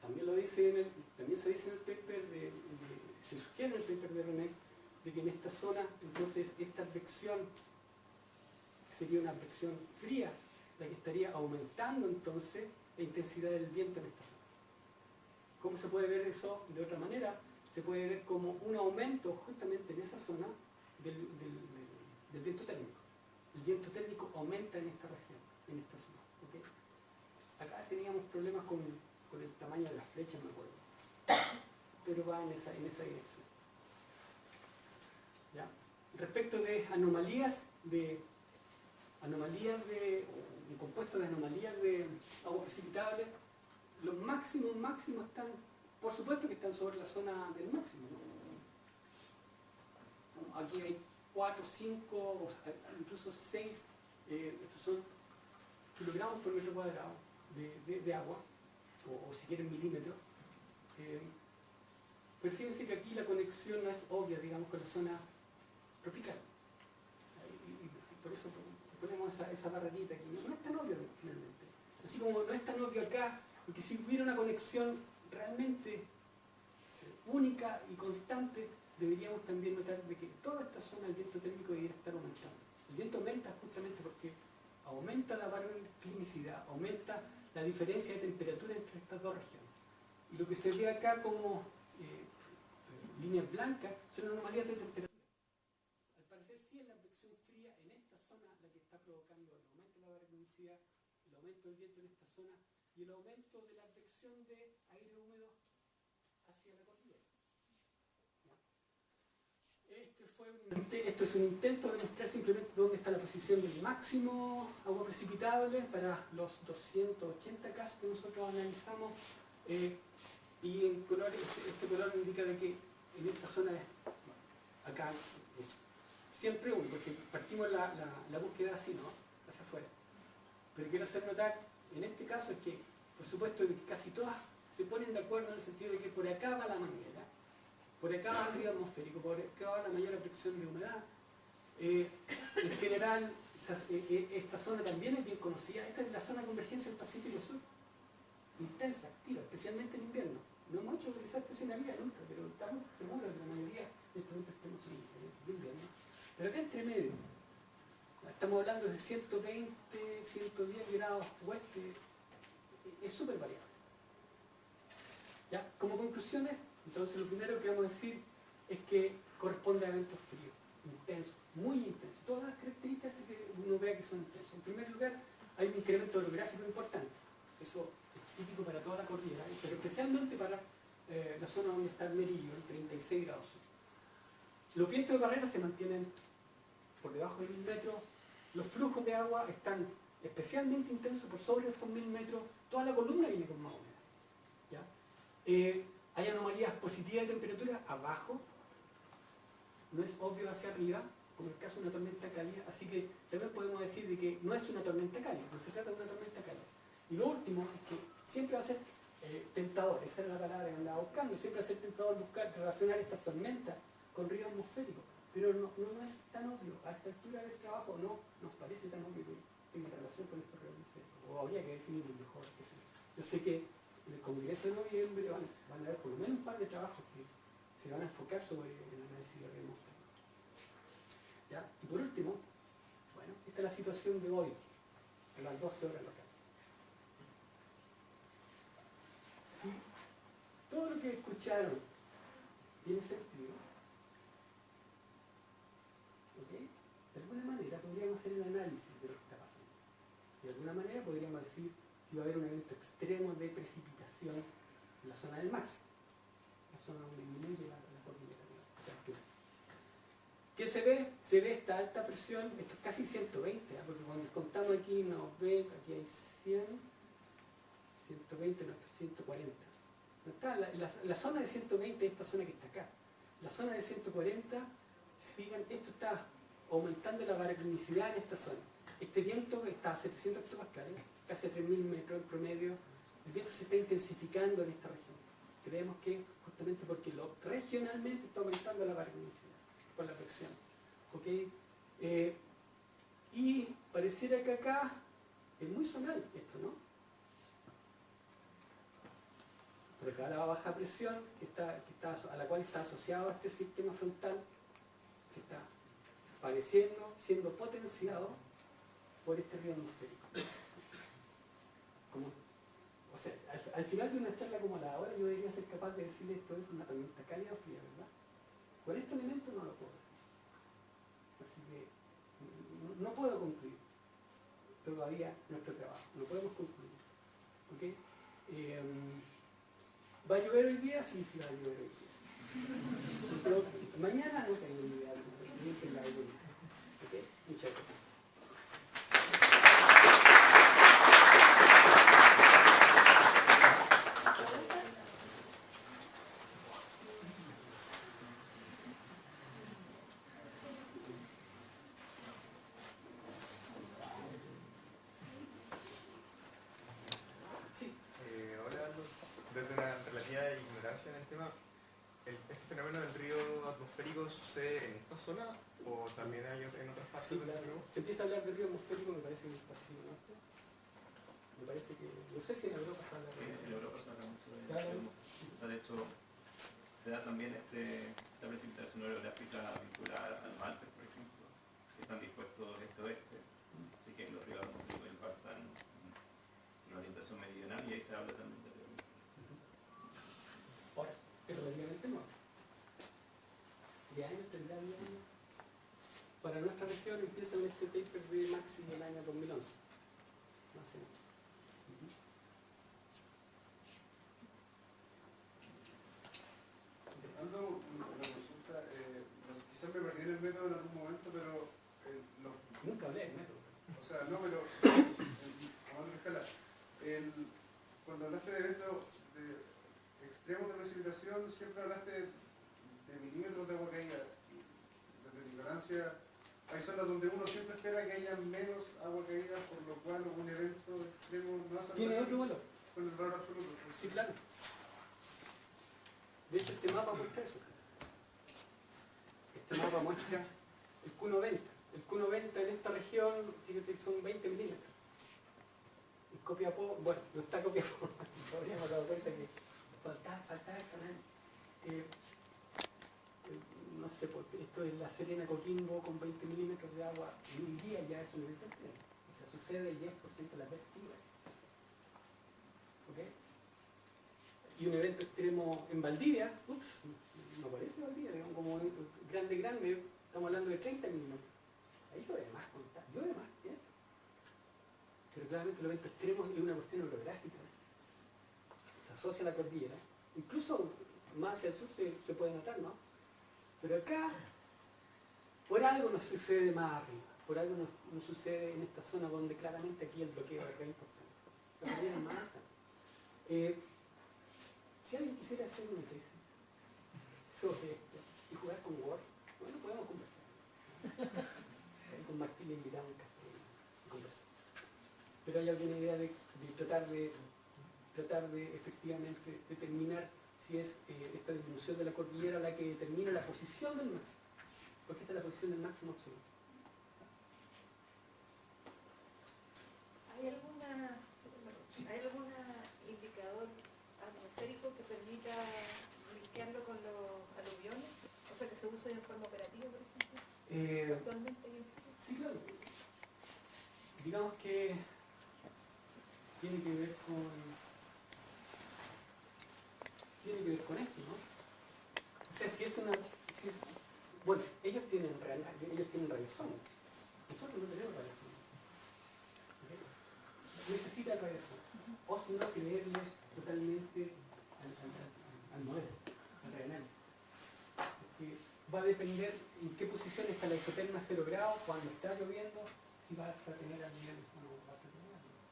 también se dice en el paper, se sugiere en el paper de René, de que en esta zona, entonces, esta advección sería una advección fría, la que estaría aumentando entonces la intensidad del viento en esta zona. ¿Cómo se puede ver eso de otra manera? Se puede ver como un aumento justamente en esa zona del viento térmico. El viento térmico aumenta en esta región, en esta zona. ¿Okay? Acá teníamos problemas con el tamaño de las flechas, me acuerdo, pero va en esa dirección. ¿Ya? Respecto de anomalías de compuestos de anomalías de agua precipitable, los máximos están, por supuesto que están sobre la zona del máximo, ¿no? Aquí hay 4, 5, incluso 6, estos son kilogramos por metro cuadrado de agua, o si quieren milímetros. Pero fíjense que aquí la conexión no es obvia, digamos, con la zona tropical. Y por eso ponemos esa barrerita aquí. No es tan obvio finalmente. Así como no es tan obvio acá, porque si hubiera una conexión realmente única y constante, deberíamos también notar de que toda esta zona el viento térmico debería estar aumentando. El viento aumenta justamente porque aumenta la baroclinicidad, aumenta la diferencia de temperatura entre estas dos regiones. Y lo que se ve acá como líneas blancas son anomalías de temperatura. Al parecer sí es la advección fría en esta zona la que está provocando el aumento de la baroclinicidad, el aumento del viento en esta zona y el aumento de la advección de aire húmedo hacia la cordillera. Esto es un intento de mostrar simplemente dónde está la posición del máximo agua precipitable para los 280 casos que nosotros analizamos, y en color, este color indica de que en esta zona, acá es siempre uno, porque partimos la búsqueda así, ¿no? Hacia afuera. Pero quiero hacer notar, en este caso, es que, por supuesto, que casi todas se ponen de acuerdo en el sentido de que por acá va la manguera, por acá va el río atmosférico, por acá va la mayor advección de humedad. En general, esta zona también es bien conocida. Esta es la zona de convergencia del Pacífico Sur. Intensa, activa, especialmente en invierno. No hemos hecho esa estacionalidad nunca, pero estamos seguros que la mayoría de estos estemos en invierno. Pero acá entre medio, estamos hablando de 120, 110 grados oeste, es súper variable. ¿Ya? Como conclusiones, entonces lo primero que vamos a decir es que corresponde a eventos fríos, intensos, muy intensos. Todas las características que uno vea que son intensos. En primer lugar, hay un incremento orográfico importante. Eso es típico para toda la cordillera, pero especialmente para la zona donde está el Merillo, en 36 grados. Los vientos de barrera se mantienen por debajo de 1000 metros. Los flujos de agua están especialmente intensos por sobre estos 1000 metros. Toda la columna viene con más humedad. ¿Ya? Hay anomalías positivas de temperatura abajo, no es obvio hacia arriba, como en el caso de una tormenta cálida, así que también podemos decir de que no es una tormenta cálida, no se trata de una tormenta cálida. Y lo último es que siempre va a ser tentador, esa es la palabra que andaba buscando, siempre va a ser tentador buscar relacionar estas tormentas con ríos atmosféricos, pero no es tan obvio, a esta altura del trabajo no nos parece tan obvio que tenga relación con estos ríos atmosféricos, o habría que definirlo mejor. Yo sé que en el Congreso de noviembre van a haber por lo menos un par de trabajos que se van a enfocar sobre el análisis de ríos atmosféricos. ¿Ya? Y por último, bueno, esta es la situación de hoy, a las 12 horas locales. Si todo lo que escucharon tiene sentido, ¿okay? De alguna manera podríamos hacer el análisis de lo que está pasando. De alguna manera podríamos decir si va a haber un evento extremo de precipitación en la zona del máximo, la zona donde disminuye la cordillera de altura. ¿Qué se ve? Se ve esta alta presión, esto es casi 120, porque cuando contamos aquí nos ven, aquí hay 100, 120, no, esto es 140. No está, la zona de 120 es esta zona que está acá. La zona de 140, si fijan, esto está aumentando la baroclinicidad en esta zona. Este viento está a 700 hectopascales, casi a 3000 metros en promedio. El viento se está intensificando en esta región. Creemos que justamente porque regionalmente está aumentando la baroclinicidad por la presión. ¿Okay? Y pareciera que acá es muy zonal esto, ¿no? por acá la baja presión, a la cual está asociado a este sistema frontal, que está apareciendo, siendo potenciado por este río atmosférico. O sea, al final de una charla como la de ahora, yo debería ser capaz de decirle esto es una tormenta cálida o fría, ¿verdad? Con este elemento no lo puedo decir. Así que no puedo concluir todavía nuestro trabajo, no podemos concluir. ¿Okay? ¿Va a llover hoy día? Sí, sí va a llover hoy día. Pero mañana no tengo ni idea. ¿Okay? Muchas gracias. En el tema, ¿este fenómeno del río atmosférico sucede en esta zona o también hay en otras partes sí, del claro. río? Se empieza a hablar de río atmosférico, me parece, en el Pacífico Norte. Me parece que, no sé si en Europa se habla de sí, en Europa se habla mucho de claro. O sea, de hecho, se da también esta precipitación orográfica vinculada al Márquez, por ejemplo, que están dispuestos este-oeste, así que los ríos atmosféricos impactan en la orientación meridional y ahí se habla también de río. Ahora, pero relativamente no. De años tendrá 10 años. Para nuestra región empieza en este paper de Maxi en el año 2011. No sé mucho. Ando una consulta, quizás me perdí en el método en algún momento, pero nunca hablé del método. O sea, no, pero a otra escala. Cuando hablaste de eventos de extremos de precipitación, siempre hablaste de milímetros de agua caída. Desde mi ignorancia, hay zonas donde uno siempre espera que haya menos agua caída, por lo cual un evento extremo no hace ¿Tiene otro valor? con el valor absoluto. Sí, claro. De hecho, este mapa muestra eso. Este mapa muestra el Q90. El Q90 en esta región, fíjate que son 20 milímetros. En Copiapó, bueno, no está Copiapó, habríamos dado cuenta que faltaba esta análisis. No sé, porque esto es la Serena Coquimbo con 20 milímetros de agua en un día ya es un evento extremo. O sea, sucede el 10% de las veces que llueve. ¿Ok? Y un evento extremo en Valdivia, no parece Valdivia, digamos, como grande, estamos hablando de 30 milímetros. Ahí llueve más, llueve más, ¿sí? Pero claramente el evento extremo es una cuestión orográfica. Se asocia a la cordillera. Incluso más hacia el sur se puede notar, ¿no? Pero acá, por algo nos sucede más arriba, por algo nos sucede en esta zona donde claramente aquí el bloqueo es muy importante. La cordillera es más alta. Si alguien quisiera hacer una tesis sobre esto y jugar con Word, bueno, podemos conversar. Con Martín le invitamos a un café y conversar. Pero hay alguna idea de tratar de efectivamente determinar si es esta disminución de la cordillera la que determina la posición del máximo. Porque esta es la posición del máximo absoluto. ¿Hay algún indicador atmosférico que permita linkearlo con los aluviones? O sea, que se use de forma operativa, por ejemplo. Actualmente sí, claro. Digamos que tiene que ver con esto, ¿no? O sea, bueno, ellos tienen radiosondas. Nosotros no tenemos radiosondas. Necesita radiosondas. O si no, creerles totalmente al modelo, al reanálisis. Porque va a depender en qué posición está la isoterma 0 grados, cuando está lloviendo, si vas a tener aluviones o no vas a tener aluviones.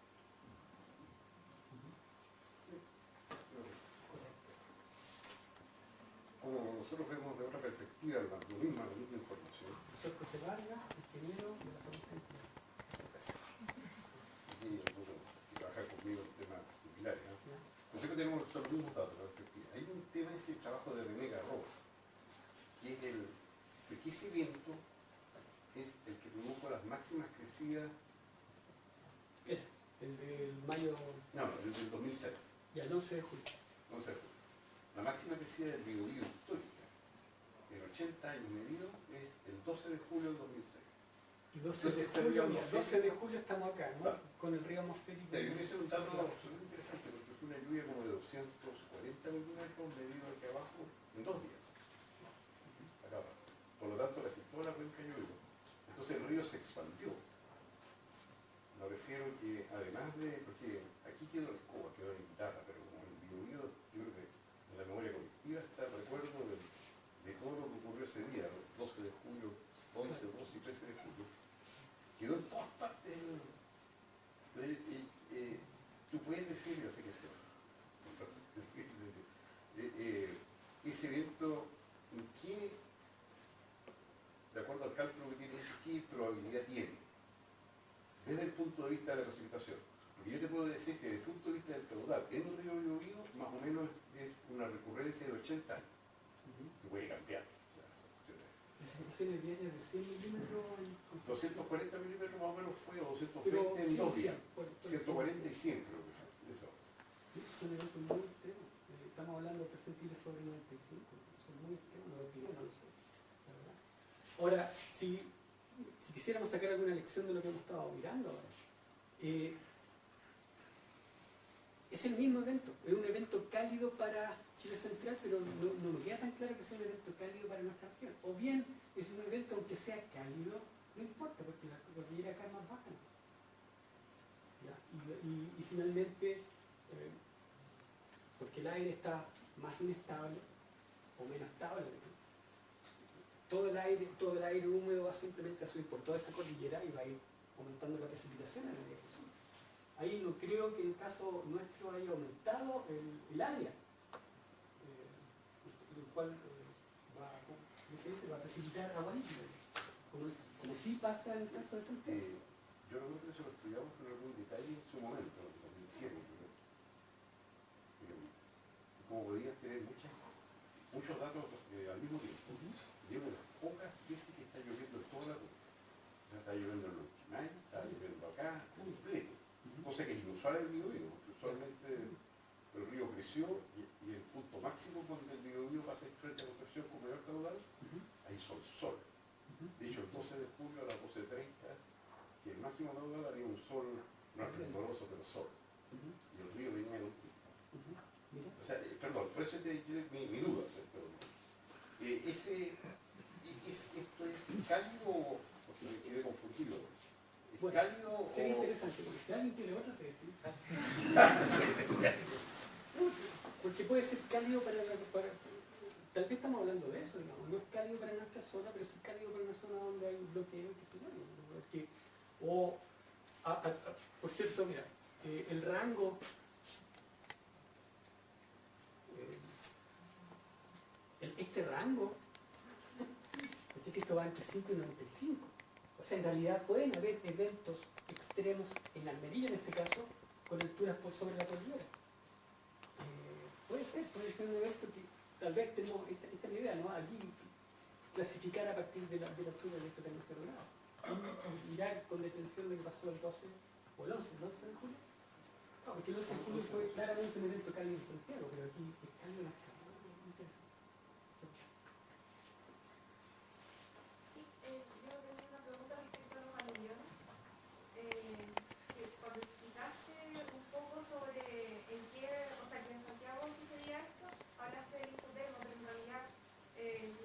Como nosotros vemos de otra perspectiva la misma información. Soy José Vargas, ingeniero de la Facultad de Y trabajar conmigo en temas similares. ¿No? Nosotros tenemos los mismos datos, la perspectiva. Hay un tema, ese trabajo de René Garros, que es que ese viento es el que produjo las máximas crecidas. Ese, el de mayo. No, el del 2006. Ya, el 11 de julio. 11 de julio. La máxima crecida del Biobío histórica, en 80 años medido, es el 12 de julio del 2006. Y 12 Entonces, de ese julio, río mira, atmosférico- 12 de julio estamos acá, ¿no? Claro. Con el río atmosférico. Yo creo que ese es un dato absolutamente interesante porque fue una lluvia como de 240 milímetros medido aquí abajo en 2 días. Acá abajo. Por lo tanto, casi toda la cuenca llovió. Entonces el río se expandió. Me refiero que además de, porque aquí quedó la escoba, quedó la guitarra, pero como el Biobío, yo creo que en la memoria colectiva está el recuerdo de todo lo que ocurrió ese día, el 12 de julio, 11, 12 y 13 de julio. Quedó en todas partes. Entonces, tú puedes decir, yo sé que esto es difícil decir, ese evento, ¿en qué, de acuerdo al cálculo que tiene, qué probabilidad tiene? Desde el punto de vista de la precipitación. Porque yo te puedo decir que desde el punto de vista del caudal, en el río Biobío, más o menos es una recurrencia de 80 años, que puede cambiar. O sea, son cuestiones. Precipitaciones diarias de 100 milímetros. 240 milímetros más o menos fue, o 220 Pero en sí, 2 sí, días. por 140 y 100 creo que fue. Eso. Es un evento muy extremo. Estamos hablando de percentiles sobre 95. Son muy extremos, no lo sé. La verdad. Ahora, si quisiéramos sacar alguna lección de lo que hemos estado mirando ahora, es el mismo evento. Es un evento cálido para Chile Central, pero no me queda tan claro que sea un evento cálido para nuestra región. O bien es un evento, aunque sea cálido, no importa, porque la cordillera acá es más baja. ¿Ya? Y finalmente, porque el aire está más inestable o menos estable, todo el aire húmedo va simplemente a subir por toda esa cordillera y va a ir aumentando la precipitación en el área que sube. Ahí no creo que en el caso nuestro haya aumentado el área, el cual va a precipitar agua líquida, como sí pasa en el caso de Santiago. Yo recuerdo que eso lo estudiamos con algún detalle en su momento, en 2007. Como podías tener muchos datos al mismo tiempo, y una de las pocas veces que está lloviendo en toda la ruta. O sea, está lloviendo en Lonquimay, está lloviendo acá, completo. Cosa que es inusual en el Biobío, porque usualmente el río creció y el punto máximo donde el Biobío pasa frente a Concepción con mayor caudal, ahí sol. De hecho, el 12 de julio a las 12:30, que el máximo caudal había un sol, no esplendoroso, pero sol. Y el río venía en un tiempo. O sea, perdón, por eso mi duda. ¿Esto es cálido o porque me quedé confundido? ¿Es Bueno, cálido sería o...? interesante, porque si alguien tiene otra tesis, porque puede ser cálido para tal vez estamos hablando de eso, digamos, no es cálido para nuestra zona, pero sí es cálido para una zona donde hay un bloqueo, qué sé yo, ¿no? Por cierto, mira, el rango, este rango, es que esto va entre 5 y 95. O sea, en realidad pueden haber eventos extremos en Almería, en este caso, con alturas por sobre la cordillera. Puede ser un evento que tal vez tenemos esta es la idea, ¿no? Aquí clasificar a partir de la altura de ese termo grado. Y mirar con detención lo que pasó el 12 o el 11 de julio. No, porque el 11 de julio fue claramente un evento cálido en Santiago, pero aquí es cálido en la escala. Sí, yo tengo una pregunta respecto a los aluviones. Cuando explicaste un poco sobre en qué, o sea, que en Santiago sucedía esto, hablaste del isotermo, pero en realidad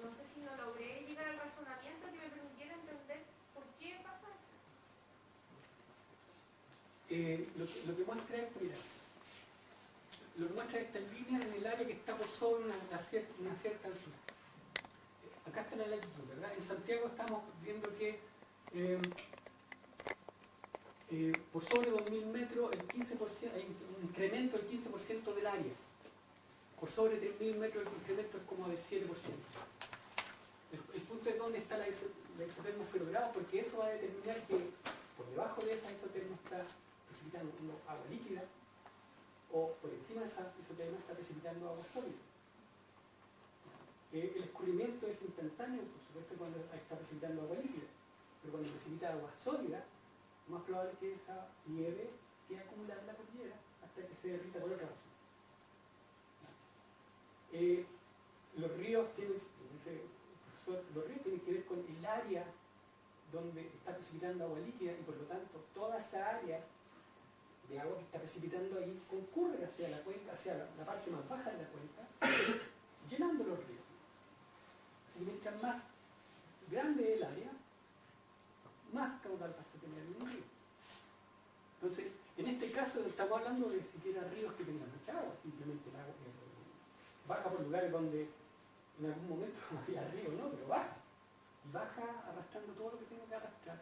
no sé si no logré llegar al razonamiento que me permitiera entender por qué pasa eso. Lo que muestra esto, mira, lo que muestra esta línea en el área que está por sobre una cierta altura. Acá está la latitud, ¿verdad? En Santiago estamos viendo que por sobre 2.000 metros el 15%, hay un incremento del 15% del área. Por sobre 3.000 metros el incremento es como del 7%. El punto es dónde está la isotermo 0 grados, porque eso va a determinar que por debajo de esa isotermo está precipitando agua líquida, o por encima de esa isotermo está precipitando agua sólida. El escurrimiento es instantáneo, por supuesto, cuando está precipitando agua líquida, pero cuando precipita agua sólida, lo más probable es que esa nieve quede acumulada en la cordillera hasta que se derrita por otra razón. Los ríos tienen, dice el profesor, los ríos tienen que ver con el área donde está precipitando agua líquida y por lo tanto toda esa área de agua que está precipitando ahí concurre hacia la cuenca, hacia la parte más baja de la cuenca, llenando los ríos. Así que mientras más grande el área, más caudal vas a tener en un río. Entonces, en este caso estamos hablando de siquiera ríos que tengan mucha agua, simplemente el agua baja por lugares donde en algún momento no había río, no, pero baja. Y baja arrastrando todo lo que tenga que arrastrar.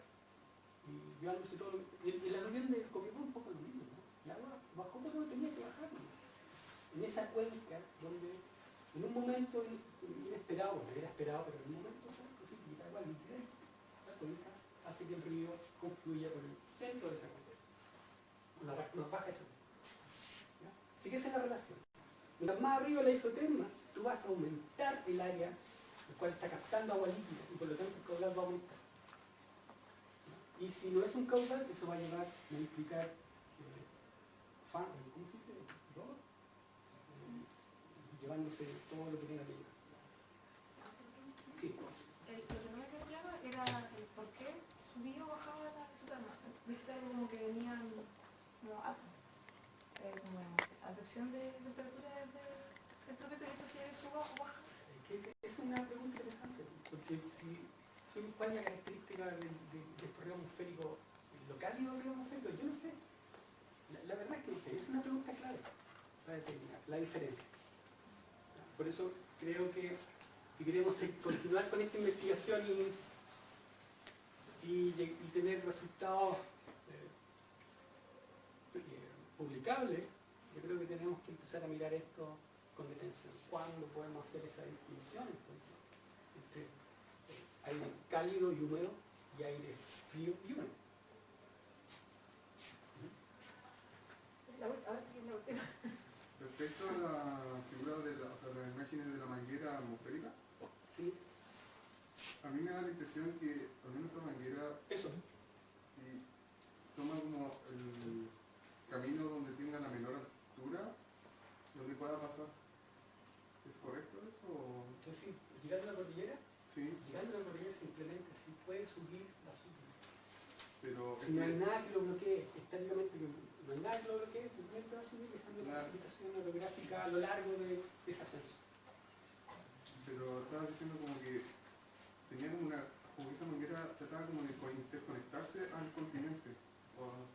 Y llevándose todo lo que... El aluvión de Copiapó un poco lo mismo, ¿no? El agua bajó por lo que tenía que bajar, ¿no? En esa cuenca donde en un momento inesperado, no era esperado, pero en un momento se precipita agua líquida, la cuenca hace que el río confluya por el centro de esa cuenca. La más baja esa cuenca. ¿Ya? Así que esa es la relación. Mientras más arriba la isoterma, tú vas a aumentar el área el cual está captando agua líquida y por lo tanto el caudal va a aumentar. ¿Ya? Y si no es un caudal, eso va a llevar a implicar ¿cómo se dice? ¿Dolor? Llevándose todo lo que tenga que llevar. Sí. Lo que no me quedó claro era el por qué subía o bajaba la isoterma. Viste algo como que venían como adversão de temperatura del trópico y eso si suba o baja. Es una pregunta interesante, porque si ¿cuál es la característica del río atmosférico, lo cálido del río atmosférico? Yo no sé. La verdad es que no sé, es una pregunta clave para determinar la diferencia. Por eso creo que si queremos continuar con esta investigación y tener resultados publicables, yo creo que tenemos que empezar a mirar esto con detención. ¿Cuándo podemos hacer esa distinción entonces entre aire cálido y húmedo y aire frío y húmedo? Ahora sí que es la última. Respecto a la figura de las imágenes de la manguera atmosférica, Sí, a mí me da la impresión que al menos esa manguera, eso. si toma como el camino donde tenga la menor altura, donde pueda pasar. ¿Es correcto eso? Entonces, sí, llegando a la cordillera, Sí, simplemente si puede subir la subida. pero Si no hay nada que lo bloquee, estáticamente no hay nada que lo bloquee, simplemente va a subir dejando la precipitación orográfica a lo largo de ese ascenso. pero estaba diciendo como que tenía como que esa manguera trataba como de interconectarse al continente. O